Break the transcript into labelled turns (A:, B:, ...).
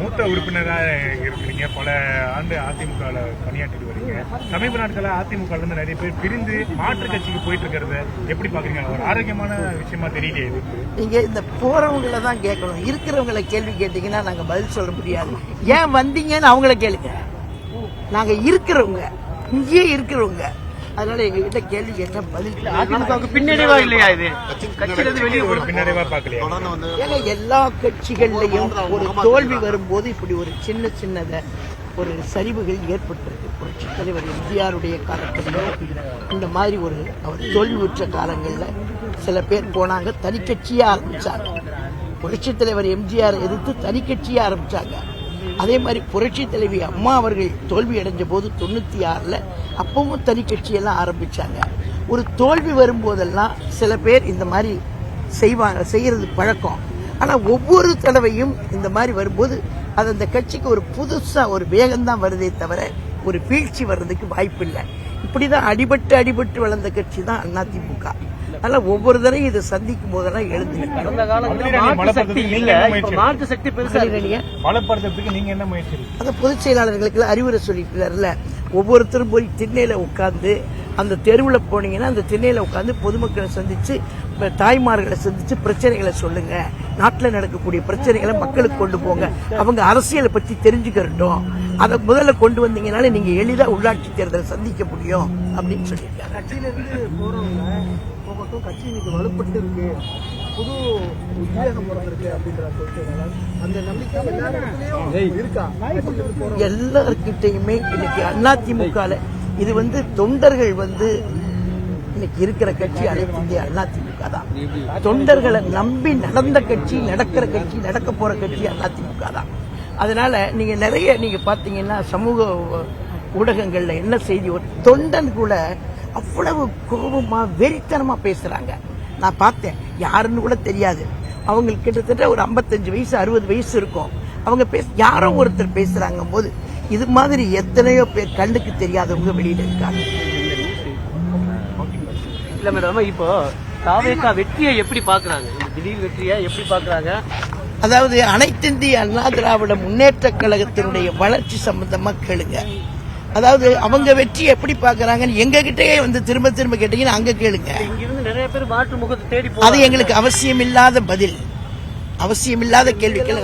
A: மூத்த உறுப்பினராக இருக்கிறீங்க, பல ஆண்டு அதிமுகவில் பணியாற்றிட்டு வரீங்க. சமீப நாட்களில் அதிமுக இருந்து நிறைய பேர் பிரிந்து மாற்று கட்சிக்கு போயிட்டு இருக்கிறத எப்படி பாக்குறீங்க? ஒரு ஆரோக்கியமான விஷயமா தெரியலையே இது.
B: நீங்க இந்த போறவங்கள தான் கேட்கணும். இருக்கிறவங்களை கேள்வி கேட்டீங்கன்னா நாங்க பதில் சொல்ல முடியாது. ஏன் வந்தீங்கன்னு அவங்கள கேளுங்க. நாங்க இருக்கிறவங்க, இங்கேயே இருக்கிறவங்க, அதனால எங்ககிட்ட கேள்வி கேட்ட பதில்.
C: அதிமுக பின்னடைவா இல்லையா இது? வெளியே
A: ஒரு பின்னடைவா பாக்கலையா?
B: ஏன்னா எல்லா கட்சிகள்லயும் ஒரு தோல்வி வரும்போது இப்படி ஒரு சின்னத ஒரு சரிவுகள் ஏற்பட்டிருக்கு. புரட்சி தலைவர் எம்ஜிஆருடைய காலத்திலும் இந்த மாதிரி ஒரு அவர் தோல்வியுற்ற காலங்களில் சில பேர் போனாங்க, தனி கட்சியா ஆரம்பிச்சாங்க. புரட்சி தலைவர் எம்ஜிஆர் எதிர்த்து தனி கட்சியா ஆரம்பிச்சாங்க. அதே மாதிரி புரட்சி தலைவி அம்மா அவர்கள் தோல்வி அடைஞ்ச போது 96ல் அப்பவும் தனி கட்சியெல்லாம் ஆரம்பிச்சாங்க. ஒரு தோல்வி வரும்போதெல்லாம் சில பேர் இந்த மாதிரி செய்யறது பழக்கம். ஆனா ஒவ்வொரு தடவையும் இந்த மாதிரி வரும்போது அது அந்த கட்சிக்கு ஒரு புதுசா ஒரு வேகம்தான் வருதே தவிர ஒரு வீழ்ச்சி வர்றதுக்கு வாய்ப்பு இல்லை. இப்படிதான் அடிபட்டு வளர்ந்த கட்சி தான் அதிமுக. அதனால ஒவ்வொரு தடையும் இதை சந்திக்கும் போதெல்லாம் எழுந்து
A: நீங்க என்ன முயற்சி?
B: அந்த பொதுச் செயலாளர்களுக்கு அறிவுரை சொல்லிட்டு ஒவ்வொருத்தரும் போய் திண்ணையில உட்கார்ந்து அந்த தெருவில் போனீங்கன்னா அந்த திண்ணையில உட்கார்ந்து பொதுமக்களை சந்திச்சு, தாய்மார்களை சந்திச்சு பிரச்சனைகளை சொல்லுங்க. நாட்டில் நடக்கக்கூடிய பிரச்சனைகளை மக்களுக்கு கொண்டு போங்க. அவங்க அரசியலை பற்றி தெரிஞ்சுக்கிறட்டும். அதை முதல்ல கொண்டு வந்தீங்கனால நீங்க எளிதா உள்ளாட்சி தேர்தலை சந்திக்க முடியும் அப்படின்னு சொல்லியிருக்காங்க.
C: கட்சியிலிருந்து போறவங்க கட்சி இன்னைக்கு வலுப்பட்டு இருக்கு, புது உத்வேகம் பிறந்திருக்கு அப்படின்ற அந்த நம்பிக்கை எல்லாரும் இருக்கா?
B: எல்லார்கிட்டையுமே இன்னைக்கு அதிமுக இது தொண்டர்கள் இன்னைக்கு இருக்கிற கட்சி அனைத்து இந்திய அதிமுக தான். தொண்டர்களை நம்பி நடந்த கட்சி, நடக்கிற கட்சி, நடக்க போற கட்சி அதிமுக தான். அதனால நீங்க நிறைய பாத்தீங்கன்னா சமூக ஊடகங்கள்ல என்ன செய்தி, ஒரு தொண்டன் கூட அவ்வளவு கோபமா வெறித்தனமா பேசுறாங்க. நான் பார்த்தேன், யாருன்னு கூட தெரியாது. அவங்களுக்கு கிட்டத்தட்ட ஒரு 55 வயசு 60 வயசு இருக்கும். அவங்க யாரோ ஒருத்தர் பேசுறாங்க போது இது மாதிரி எத்தனையோ பேர் கண்ணுக்கு தெரியாதவங்க வெளியில இருக்காங்க.
C: இல்ல மேடம், இப்போ தாவேகா வெற்றியை எப்படி பாக்குறாங்க? திடீர் வெற்றியை எப்படி பாக்குறாங்க?
B: அதாவது அனைத்து இந்திய அண்ணா திராவிட முன்னேற்ற கழகத்தினுடைய வளர்ச்சி சம்பந்தமா கேளுங்க. அதாவது அவங்க வெற்றி எப்படி பாக்குறாங்கன்னு எங்க கிட்டே திரும்ப கேட்டீங்கன்னா அங்க கேளுங்க.
C: நிறைய பேர் மாற்று முகத்தை தேடி
B: அது எங்களுக்கு அவசியமில்லாத பதில், அவசியமில்லாத கேள்விகள்.